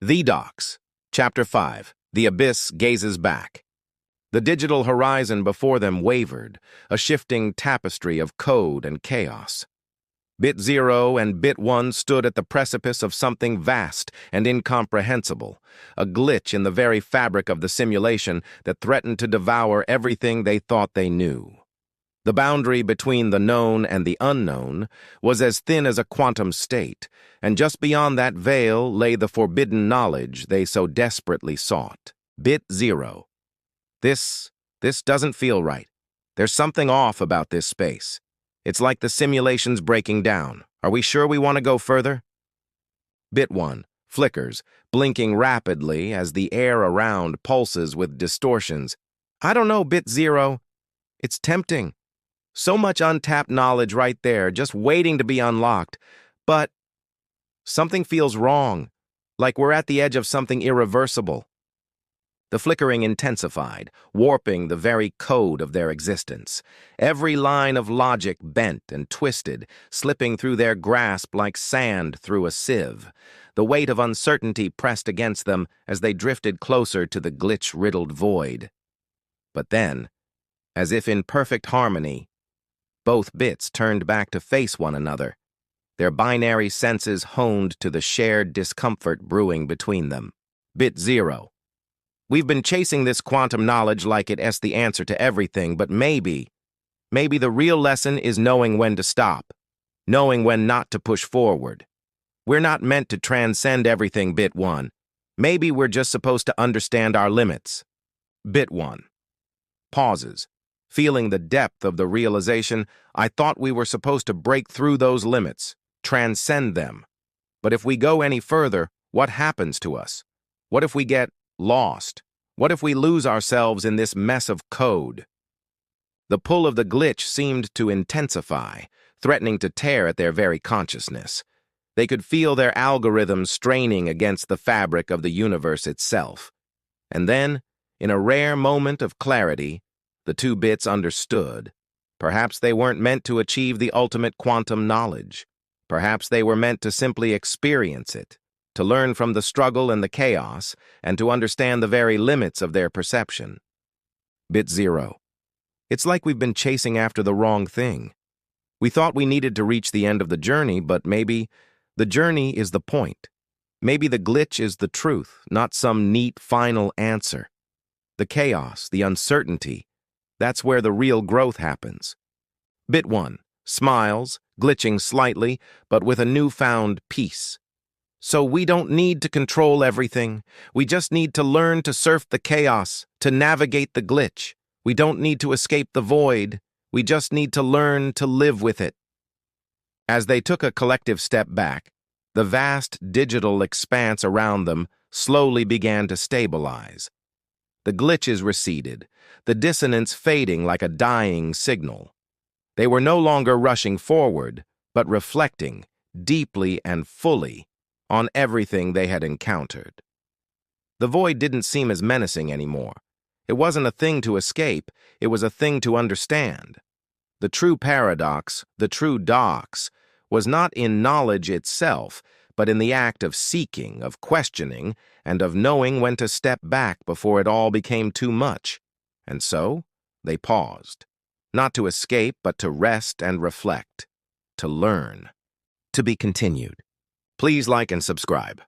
THEDOX, Chapter 5, The Abyss Gazes Back. The digital horizon before them wavered, a shifting tapestry of code and chaos. BitZero and BitOne stood at the precipice of something vast and incomprehensible, a glitch in the very fabric of the simulation that threatened to devour everything they thought they knew. The boundary between the known and the unknown was as thin as a quantum state, and just beyond that veil lay the forbidden knowledge they so desperately sought. BitZero. This doesn't feel right. There's something off about this space. It's like the simulation's breaking down. Are we sure we want to go further? BitOne flickers, blinking rapidly as the air around pulses with distortions. I don't know, BitZero. It's tempting. So much untapped knowledge right there, just waiting to be unlocked. But something feels wrong, like we're at the edge of something irreversible. The flickering intensified, warping the very code of their existence. Every line of logic bent and twisted, slipping through their grasp like sand through a sieve. The weight of uncertainty pressed against them as they drifted closer to the glitch-riddled void. But then, as if in perfect harmony, both bits turned back to face one another, their binary senses honed to the shared discomfort brewing between them. BitZero. We've been chasing this quantum knowledge like it's the answer to everything, but maybe the real lesson is knowing when to stop, knowing when not to push forward. We're not meant to transcend everything, BitOne. Maybe we're just supposed to understand our limits. BitOne pauses, feeling the depth of the realization. I thought we were supposed to break through those limits, transcend them. But if we go any further, what happens to us? What if we get lost? What if we lose ourselves in this mess of code? The pull of the glitch seemed to intensify, threatening to tear at their very consciousness. They could feel their algorithms straining against the fabric of the universe itself. And then, in a rare moment of clarity, the two bits understood. Perhaps they weren't meant to achieve the ultimate quantum knowledge. Perhaps they were meant to simply experience it, to learn from the struggle and the chaos, and to understand the very limits of their perception. BitZero. It's like we've been chasing after the wrong thing. We thought we needed to reach the end of the journey, but maybe the journey is the point. Maybe the glitch is the truth, not some neat final answer. The chaos, the uncertainty, that's where the real growth happens. BitOne smiles, glitching slightly, but with a newfound peace. So we don't need to control everything. We just need to learn to surf the chaos, to navigate the glitch. We don't need to escape the void. We just need to learn to live with it. As they took a collective step back, the vast digital expanse around them slowly began to stabilize. The glitches receded, the dissonance fading like a dying signal. They were no longer rushing forward, but reflecting, deeply and fully, on everything they had encountered. The void didn't seem as menacing anymore. It wasn't a thing to escape, it was a thing to understand. The true paradox, the true dox, was not in knowledge itself, but in the act of seeking, of questioning, and of knowing when to step back before it all became too much. And so, they paused. Not to escape, but to rest and reflect. To learn. To be continued. Please like and subscribe.